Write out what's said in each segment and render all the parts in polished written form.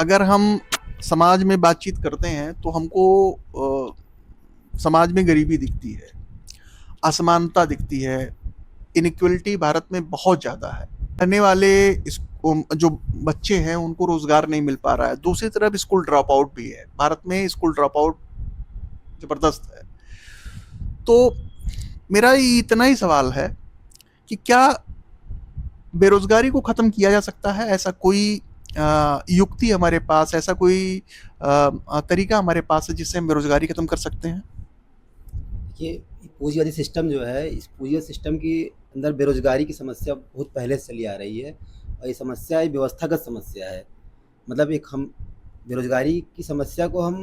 अगर हम समाज में बातचीत करते हैं तो हमको समाज में गरीबी दिखती है, असमानता दिखती है, इनइक्वलिटी भारत में बहुत ज़्यादा है। रहने वाले जो बच्चे हैं उनको रोज़गार नहीं मिल पा रहा है। दूसरी तरफ स्कूल ड्रॉप आउट भी है। भारत में स्कूल ड्रॉप आउट ज़बरदस्त है। तो मेरा इतना ही सवाल है कि क्या बेरोज़गारी को ख़त्म किया जा सकता है? ऐसा कोई युक्ति हमारे पास, ऐसा कोई तरीका हमारे पास है जिससे हम बेरोज़गारी ख़त्म कर सकते हैं? देखिए, पूँजीवादी सिस्टम जो है, इस पूँजीवादी सिस्टम के अंदर बेरोज़गारी की समस्या बहुत पहले से चली आ रही है और ये समस्या एक व्यवस्थागत समस्या है। मतलब एक हम बेरोज़गारी की समस्या को हम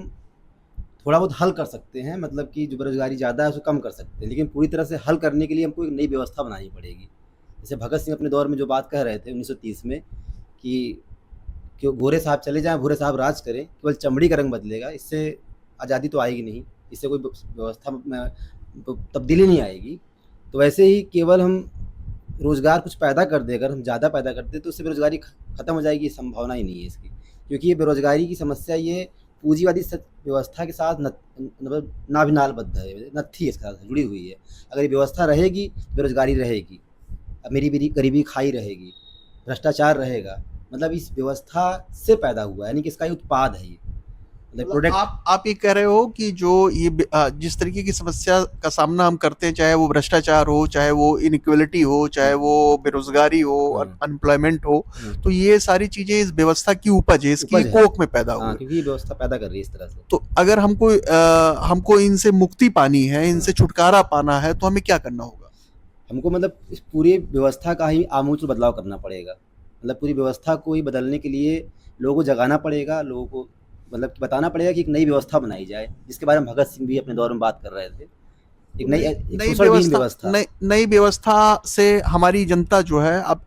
थोड़ा बहुत हल कर सकते हैं, मतलब कि जो बेरोज़गारी ज़्यादा है, उसको कम कर सकते हैं, लेकिन पूरी तरह से हल करने के लिए हमको एक नई व्यवस्था बनानी पड़ेगी। जैसे भगत सिंह अपने दौर में जो बात कह रहे थे 1930 में कि गोरे साहब चले जाएँ, भूरे साहब राज करें, केवल चमड़ी का रंग बदलेगा, इससे आज़ादी तो आएगी नहीं, इससे कोई व्यवस्था में तब्दीली नहीं आएगी। तो वैसे ही केवल हम रोज़गार कुछ पैदा कर दें, अगर हम ज़्यादा पैदा कर दें तो उससे बेरोज़गारी ख़त्म हो जाएगी, ये संभावना ही नहीं है इसकी। क्योंकि ये बेरोज़गारी की समस्या ये पूँजीवादी व्यवस्था के साथ मतलब नाभिनालबद्ध है, नत्थी इसके साथ जुड़ी हुई है। अगर ये व्यवस्था रहेगी, बेरोज़गारी रहेगी, अमीरी गरीबी खाई रहेगी, भ्रष्टाचार रहेगा। मतलब इस व्यवस्था से पैदा हुआ है, यानी कि इसका ही उत्पाद है ये। मतलब मतलब प्रोडक्ट। आप ये कह रहे हो कि जो जिस तरीके की समस्या का सामना हम करते हैं, चाहे वो भ्रष्टाचार हो, चाहे वो इनइक्वलिटी हो, चाहे वो बेरोजगारी हो, हाँ, अनएम्प्लॉयमेंट हो, हाँ, तो ये सारी चीजें इस व्यवस्था की उपज है, इसकी उपज है। कोख में पैदा हाँ, हुए। क्योंकि ये व्यवस्था पैदा कर रही है इस तरह से। तो अगर हमको इनसे मुक्ति पानी है, हाँ, इनसे छुटकारा पाना है, तो हमें क्या करना होगा? हमको मतलब इस पूरी व्यवस्था का ही आमूल बदलाव करना पड़ेगा। मतलब पूरी व्यवस्था को ही बदलने के लिए लोगों को जगाना पड़ेगा, लोगों को मतलब बताना पड़ेगा कि एक नई व्यवस्था बनाई जाए, जिसके बारे में भगत सिंह भी अपने दौर में बात कर रहे थे। एक तो नई नई एक नई शोषणविहीन व्यवस्था व्यवस्था। नई नई व्यवस्था से हमारी जनता जो है, अब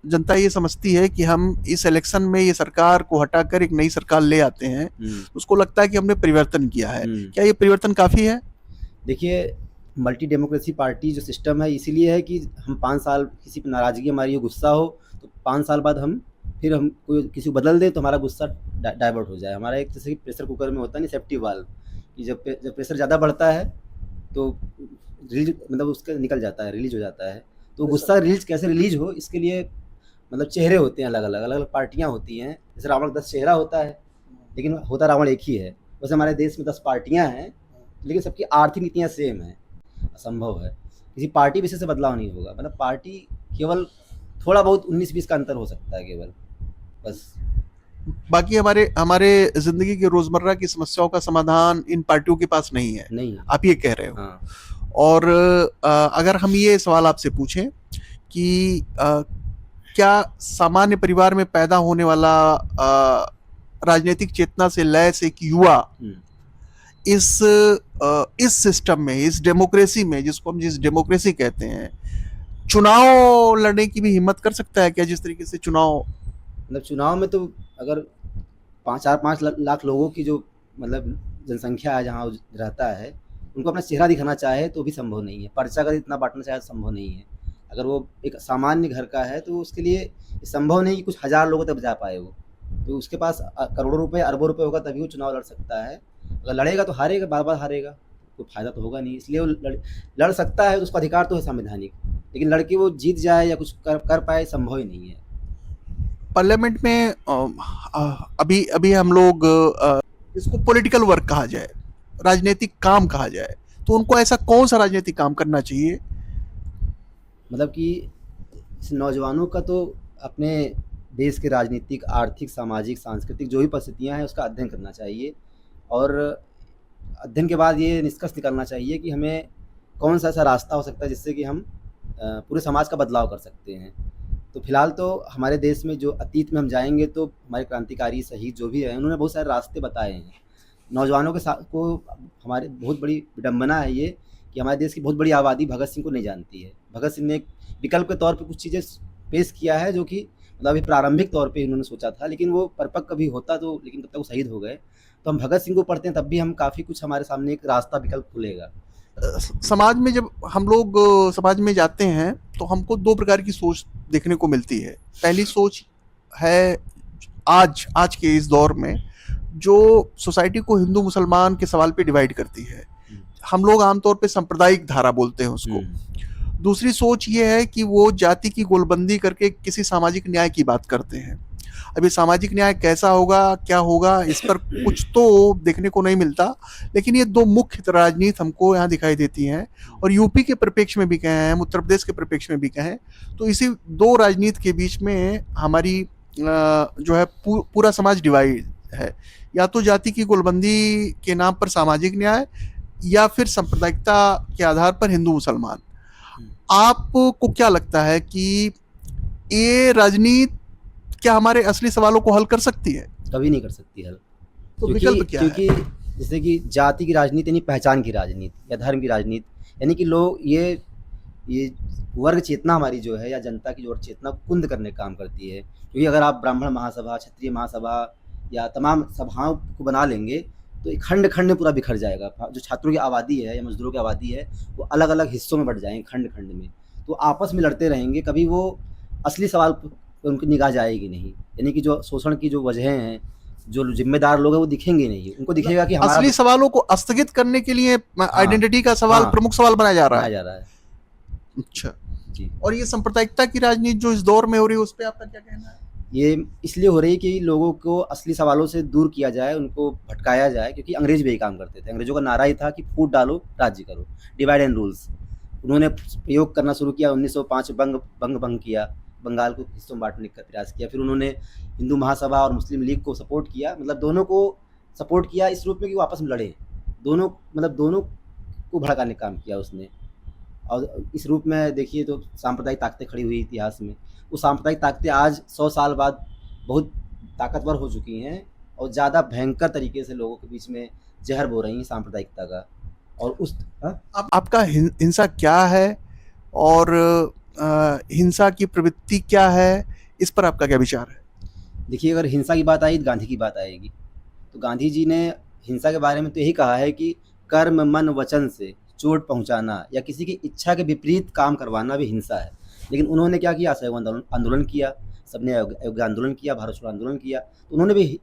जनता ये समझती है कि हम इस इलेक्शन में ये सरकार को हटाकर एक नई सरकार ले आते हैं, हुँ, उसको लगता है कि हमने परिवर्तन किया है। हुँ। क्या ये परिवर्तन काफी है? देखिए, मल्टी डेमोक्रेसी पार्टी जो सिस्टम है इसीलिए है कि हम 5 साल किसी पे नाराज़गी हमारी हो, गुस्सा हो, तो 5 साल बाद हम कोई किसी को बदल दें तो हमारा गुस्सा डाइवर्ट हो जाए। हमारा एक जैसे कि प्रेशर कुकर में होता है ना सेफ्टी वाल्व, कि जब प्रेशर ज़्यादा बढ़ता है तो रिलीज़ मतलब उसका निकल जाता है, रिलीज़ हो जाता है। तो गुस्सा कैसे रिलीज़ हो इसके लिए मतलब चेहरे होते हैं अलग-अलग, अलग-अलग पार्टियाँ होती हैं। जैसे रावण का 10 चेहरा होता है, लेकिन होता रावण एक ही है। वैसे हमारे देश में 10 पार्टियाँ हैं, लेकिन सबकी आर्थिक नीतियाँ सेम हैं। असंभव है। किसी पार्टी विशेष से बदलाव नहीं होगा। मतलब पार्टी केवल थोड़ा बहुत 19-20 का अंतर हो सकता है केवल, बस। बाकी हमारे हमारे जिंदगी की रोजमर्रा की समस्याओं का समाधान इन पार्टियों के पास नहीं है, नहीं है। आप ये कह रहे हो। हाँ। और अगर हम ये सवाल आपसे पूछें कि क्या सामान्य परिवार में पैदा होने वाला राजनीतिक चेतना से लैस एक युवा हुँ। इस सिस्टम में, इस डेमोक्रेसी में, जिसको हम जिस डेमोक्रेसी कहते हैं, चुनाव लड़ने की भी हिम्मत कर सकता है क्या? जिस तरीके से चुनाव मतलब चुनाव में तो अगर 5 लाख लोगों की जो मतलब जनसंख्या है जहाँ रहता है, उनको अपना चेहरा दिखाना चाहे तो भी संभव नहीं है। पर्चा अगर इतना बाँटना चाहे तो संभव नहीं है। अगर वो एक सामान्य घर का है तो उसके लिए ये संभव नहीं कि कुछ हज़ार लोगों तक जा पाए वो। तो उसके पास करोड़ों रुपए, अरबों रुपए होगा तभी वो चुनाव लड़ सकता है। अगर लड़ेगा तो हारेगा, बार-बार हारेगा, कोई फ़ायदा तो होगा नहीं। इसलिए वो लड़ सकता है, तो उसका अधिकार तो है संवैधानिक। लेकिन लड़ के वो जीत जाए या कुछ कर कर पाए, संभव ही नहीं है। पार्लियामेंट में अभी अभी हम लोग इसको पॉलिटिकल वर्क कहा जाए, राजनीतिक काम कहा जाए, तो उनको ऐसा कौन सा राजनीतिक काम करना चाहिए? मतलब कि इस नौजवानों का तो अपने देश के राजनीतिक, आर्थिक, सामाजिक, सांस्कृतिक जो भी परिस्थितियाँ हैं उसका अध्ययन करना चाहिए और अध्ययन के बाद ये निष्कर्ष निकालना चाहिए कि हमें कौन-सा ऐसा रास्ता हो सकता है जिससे कि हम पूरे समाज का बदलाव कर सकते हैं। तो फिलहाल तो हमारे देश में जो अतीत में हम जाएँगे तो हमारे क्रांतिकारी शहीद जो भी हैं उन्होंने बहुत सारे रास्ते बताए हैं। नौजवानों के साथ को हमारे बहुत बड़ी विडंबना है ये कि हमारे देश की बहुत बड़ी आबादी भगत सिंह को नहीं जानती है। भगत सिंह ने एक विकल्प के तौर पे कुछ चीज़ें पेश किया है जो कि मतलब अभी प्रारंभिक तौर पे इन्होंने सोचा था, लेकिन वो परिपक्व कभी होता तो, लेकिन तब तक वो शहीद हो गए। तो हम भगत सिंह को पढ़ते हैं तब भी हम काफ़ी कुछ हमारे सामने एक रास्ता विकल्प खुलेगा। समाज में जब हम लोग समाज में जाते हैं तो हमको दो प्रकार की सोच देखने को मिलती है। पहली सोच है आज के इस दौर में जो सोसाइटी को हिंदू मुसलमान के सवाल पे डिवाइड करती है। हम लोग आमतौर पे सांप्रदायिक धारा बोलते हैं उसको। दूसरी सोच ये है कि वो जाति की गोलबंदी करके किसी सामाजिक न्याय की बात करते हैं। अभी सामाजिक न्याय कैसा होगा, क्या होगा, इस पर कुछ तो देखने को नहीं मिलता, लेकिन ये दो मुख्य राजनीति हमको यहाँ दिखाई देती हैं। और यूपी के परिप्रेक्ष्य में भी कहें, हम उत्तर प्रदेश के परिप्रेक्ष्य में भी कहें, तो इसी दो राजनीति के बीच में हमारी जो है पूरा समाज डिवाइड है। या तो जाति की गोलबंदी के नाम पर सामाजिक न्याय, या फिर सांप्रदायिकता के आधार पर हिंदू मुसलमान। आपको क्या लगता है कि ये राजनीति क्या हमारे असली सवालों को हल कर सकती है? कभी नहीं कर सकती हल। तो विकल्प क्या है? क्योंकि जैसे कि जाति की राजनीति यानी पहचान की राजनीति या धर्म की राजनीति, यानी कि लोग ये वर्ग चेतना हमारी जो है या जनता की जो वर्ग चेतना को कुंद करने का काम करती है। क्योंकि अगर आप ब्राह्मण महासभा, क्षत्रिय महासभा या तमाम सभाओं को बना लेंगे तो खंड खंड में पूरा बिखर जाएगा। जो छात्रों की आबादी है या मजदूरों की आबादी है वो अलग अलग हिस्सों में बढ़ जाएंगे, खंड खंड में, तो आपस में लड़ते रहेंगे। कभी वो असली सवाल पर उनकी निगाह जाएगी नहीं। यानी कि जो शोषण की जो वजह हैं, जो जिम्मेदार लोग हैं वो दिखेंगे नहीं। उनको दिखेगा कि हमारा असली सवालों को स्थगित करने के लिए आइडेंटिटी का सवाल प्रमुख सवाल बनाया जा रहा है। अच्छा जी। और ये सांप्रदायिकता की राजनीति जो इस दौर में हो रही है उस पर आपका क्या कहना है? ये इसलिए हो रही है कि लोगों को असली सवालों से दूर किया जाए, उनको भटकाया जाए। क्योंकि अंग्रेज भी यही काम करते थे। अंग्रेजों का नारा ही था कि फूट डालो, राज्य करो, डिवाइड एंड रूल्स। उन्होंने प्रयोग करना शुरू किया। 1905 भंग किया, बंगाल को हिस्सों में बांटने का प्रयास किया। फिर उन्होंने हिंदू महासभा और मुस्लिम लीग को सपोर्ट किया, मतलब दोनों को सपोर्ट किया इस रूप में कि वो आपस में लड़े। दोनों को भड़काने का काम किया उसने। और इस रूप में देखिए तो सांप्रदायिक ताकतें खड़ी हुई इतिहास में। वो सांप्रदायिक ताकतें आज 100 साल बाद बहुत ताकतवर हो चुकी हैं और ज़्यादा भयंकर तरीके से लोगों के बीच में जहर बो रही हैं सांप्रदायिकता का। और उस आपका हिंसा क्या है और हिंसा की प्रवृत्ति क्या है, इस पर आपका क्या विचार है? देखिए, अगर हिंसा की बात आई तो गांधी की बात आएगी। तो गांधी जी ने हिंसा के बारे में तो यही कहा है कि कर्म, मन, वचन से चोट पहुंचाना या किसी की इच्छा के विपरीत काम करवाना भी हिंसा है। लेकिन उन्होंने क्या किया? असहयोग आंदोलन किया, सबने अयोग्य आंदोलन किया, भारत छोड़ो आंदोलन किया। तो उन्होंने भी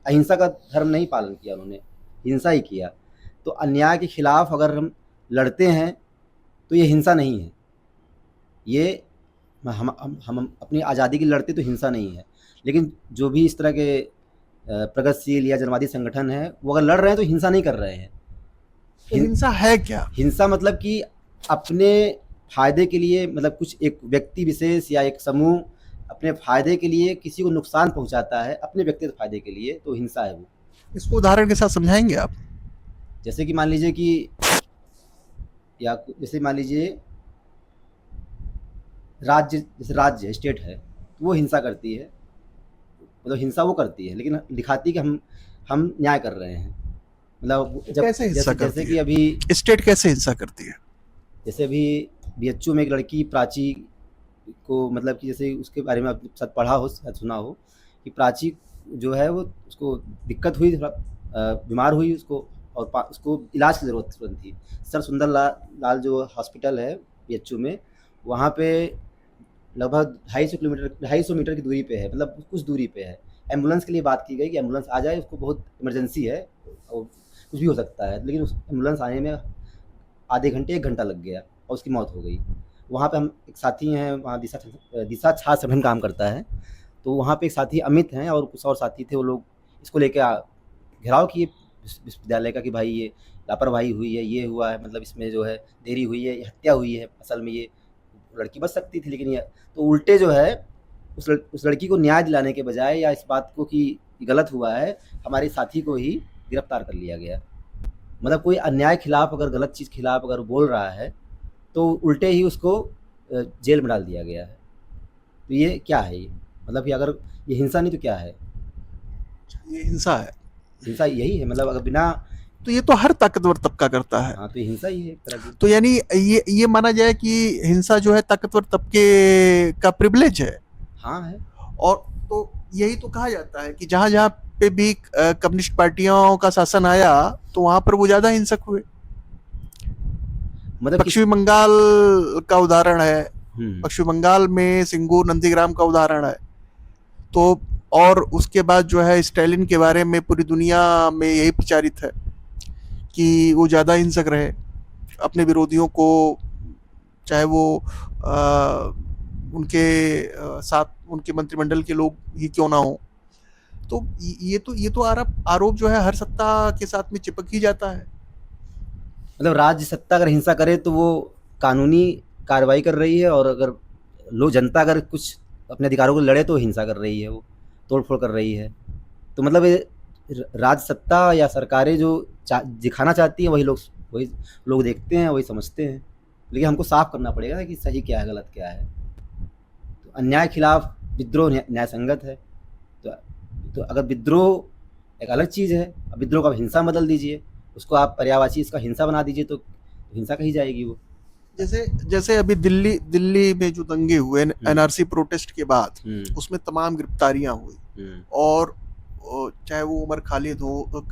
अहिंसा का धर्म नहीं पालन किया, उन्होंने हिंसा ही किया। तो अन्याय के खिलाफ अगर हम लड़ते हैं तो ये हिंसा नहीं है। ये हम अपनी आज़ादी के लिए लड़ते तो हिंसा नहीं है। लेकिन जो भी इस तरह के प्रगतिशील या जनवादी संगठन हैं वो अगर लड़ रहे हैं तो हिंसा नहीं कर रहे हैं। हिंसा है क्या? हिंसा मतलब कि अपने फायदे के लिए, मतलब कुछ एक व्यक्ति विशेष या एक समूह अपने फायदे के लिए किसी को नुकसान पहुंचाता है अपने व्यक्तिगत फायदे के लिए, तो हिंसा है वो। इसको उदाहरण के साथ समझाएंगे आप? जैसे कि मान लीजिए कि राज्य स्टेट है तो वो हिंसा करती है, मतलब हिंसा वो करती है लेकिन दिखाती है कि हम न्याय कर रहे हैं। मतलब कैसे हिंसा करती जैसे कि अभी स्टेट कैसे हिंसा करती है? जैसे अभी बीएचयू में एक लड़की प्राची को, मतलब कि जैसे उसके बारे में आपने शायद पढ़ा हो, शायद सुना हो कि प्राची जो है वो उसको दिक्कत हुई, थोड़ा बीमार हुई उसको, और उसको इलाज की ज़रूरत थी। सर सुंदर लाल जो हॉस्पिटल है बीएचयू में, वहाँ पे लगभग 250 मीटर की दूरी पे है, मतलब कुछ दूरी पे है। एम्बुलेंस के लिए बात की गई कि एम्बुलेंस आ जाए, उसको बहुत इमरजेंसी है और कुछ भी हो सकता है। लेकिन उस एम्बुलेंस आने में आधे घंटे 1 घंटा लग गया और उसकी मौत हो गई। वहाँ पे हम एक साथी हैं, वहाँ दिशा छात्र संगठन काम करता है, तो वहाँ पे एक साथी अमित हैं और कुछ और साथी थे। वो लोग इसको लेके घेराव किए विश्वविद्यालय का कि भाई ये लापरवाही हुई है, ये हुआ है, मतलब इसमें जो है देरी हुई है, ये हत्या हुई है, असल में ये लड़की बच सकती थी। लेकिन ये तो उल्टे जो है उस लड़की को न्याय दिलाने के बजाय या इस बात को कि गलत हुआ है, हमारे साथी को ही गिरफ्तार कर लिया गया। मतलब कोई अन्याय खिलाफ, अगर गलत चीज़ खिलाफ अगर बोल रहा है तो उल्टे ही उसको जेल में डाल दिया गया है। तो ये क्या है? ये मतलब कि अगर ये हिंसा नहीं तो क्या है? ये हिंसा है। हिंसा यही है, मतलब अगर बिना, तो ये तो हर ताकतवर तबका करता है। हाँ, तो ये हिंसा ही है एक तरह की। तो यानी ये माना जाए कि हिंसा जो है ताकतवर तबके का प्रिविलेज है। हाँ है। और तो यही तो कहा जाता है कि जहां जहां पे भी कम्युनिस्ट पार्टियों का शासन आया तो वहां पर वो ज्यादा हिंसक हुए। मतलब पश्चिमी बंगाल का उदाहरण है, पश्चिम बंगाल में सिंगूर नंदीग्राम का उदाहरण है। तो और उसके बाद जो है स्टालिन के बारे में पूरी दुनिया में यही प्रचारित है कि वो ज़्यादा हिंसक रहे अपने विरोधियों को, चाहे वो उनके साथ उनके मंत्रिमंडल के लोग ही क्यों ना हो। तो ये तो आरोप जो है हर सत्ता के साथ में चिपक ही जाता है। मतलब राज्य सत्ता अगर हिंसा करे तो वो कानूनी कार्रवाई कर रही है, और अगर लोग जनता अगर कुछ अपने अधिकारों को लड़े तो हिंसा कर रही है, वो तोड़-फोड़ कर रही है। तो मतलब ये राज्य सत्ता या सरकारें जो दिखाना चाहती हैं वही लोग देखते हैं, वही समझते हैं। लेकिन हमको साफ करना पड़ेगा ना कि सही क्या है, गलत क्या है। तो अन्याय के खिलाफ विद्रोह न्याय संगत है। तो अगर विद्रोह एक अलग चीज़ है, अब विद्रोह को आप हिंसा में बदल दीजिए, उसको आप पर्यायवाची इसका हिंसा बना दीजिए, तो हिंसा कही जाएगी वो। जैसे जैसे अभी दिल्ली में जो दंगे हुए एनआरसी प्रोटेस्ट के बाद, उसमें तमाम गिरफ्तारियां हुई, और चाहे वो उमर खालिद हो,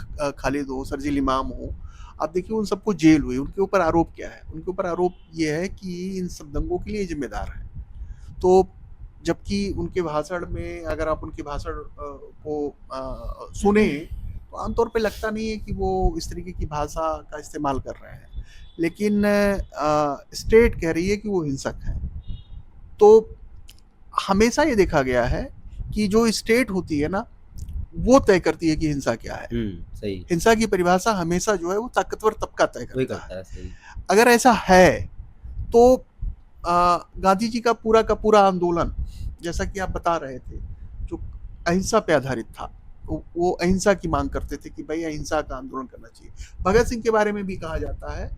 शर्जील इमाम हो, आप देखिए उन सबको जेल हुई। उनके ऊपर आरोप क्या है? उनके ऊपर आरोप ये है कि इन सब दंगों के लिए जिम्मेदार है। तो जबकि उनके भाषण में, अगर आप उनके भाषण को सुने तो आमतौर पे लगता नहीं है कि वो इस तरीके की भाषा का इस्तेमाल कर रहे हैं, लेकिन स्टेट कह रही है कि वो हिंसक है। तो हमेशा ये देखा गया है कि जो स्टेट होती है ना, वो तय करती है कि हिंसा क्या है। सही। हिंसा की परिभाषा हमेशा जो है वो ताकतवर तबका तय करता है। सही। अगर ऐसा है तो गांधी जी का पूरा आंदोलन, जैसा कि आप बता रहे थे, जो अहिंसा पे आधारित था, वो अहिंसा की मांग करते थे कि भाई अहिंसा का आंदोलन करना चाहिए। भगत सिंह के बारे में भी कहा जाता है,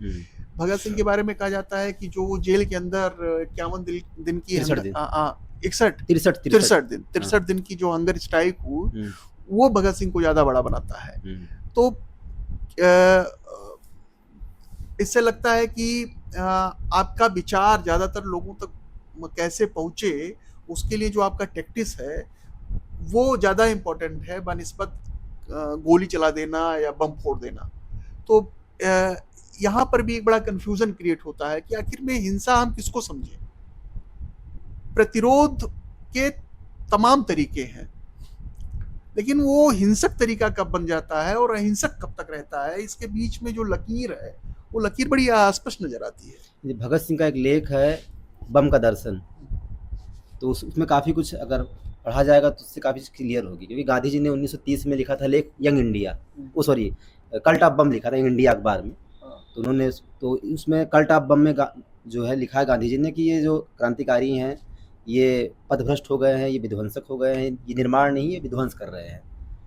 भगत सिंह के बारे में कहा जाता है कि जो जेल के अंदर 51 दिन की 63 दिन की जो हंगर स्ट्राइक हुई, वो भगत सिंह को ज्यादा बड़ा बनाता है। तो इससे लगता है कि आपका विचार ज्यादातर लोगों तक कैसे पहुंचे, उसके लिए जो आपका टैक्टिस है वो ज्यादा इम्पोर्टेंट है बनिस्बत गोली चला देना या बम फोड़ देना। तो यहाँ पर भी एक बड़ा कंफ्यूजन क्रिएट होता है कि आखिर में हिंसा हम किसको समझें। प्रतिरोध के तमाम तरीके हैं, लेकिन वो हिंसक तरीका कब बन जाता है और अहिंसक कब तक रहता है, इसके बीच में जो लकीर है वो लकीर बड़ी अस्पष्ट नजर आती है। भगत सिंह का एक लेख है बम का दर्शन, तो उसमें काफ़ी कुछ अगर पढ़ा जाएगा तो उससे काफ़ी क्लियर होगी, क्योंकि गांधी जी ने 1930 में लिखा था लेख यंग इंडिया, कल्ट ऑफ बम लिखा था यंग इंडिया अखबार में। तो उन्होंने तो उसमें कल्ट ऑफ बम में जो है लिखा है गांधी जी ने कि ये जो क्रांतिकारी हैं ये पथभ्रष्ट हो गए हैं, ये विध्वंसक हो गए हैं, ये निर्माण नहीं, ये विध्वंस कर रहे हैं।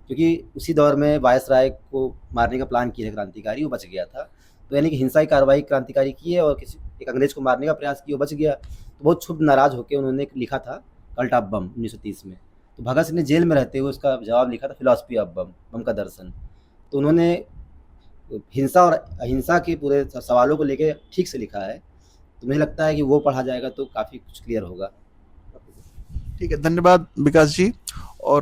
क्योंकि उसी दौर में वायसराय को मारने का प्लान किया क्रांतिकारी, वो बच गया था। तो यानी कि हिंसा की कार्रवाई क्रांतिकारी की है और एक अंग्रेज को मारने का प्रयास किया, वो बच गया। तो बहुत क्षुब्ध नाराज होकर उन्होंने लिखा था कल्ट ऑफ बम 1930 में। तो भगत सिंह ने जेल में रहते हुए उसका जवाब लिखा था फिलॉसफी ऑफ बम, बम का दर्शन। तो उन्होंने हिंसा और अहिंसा के पूरे सवालों को लेके ठीक से लिखा है। तो मुझे लगता है कि वो पढ़ा जाएगा तो काफ़ी कुछ क्लियर होगा। ठीक है, धन्यवाद विकास जी। और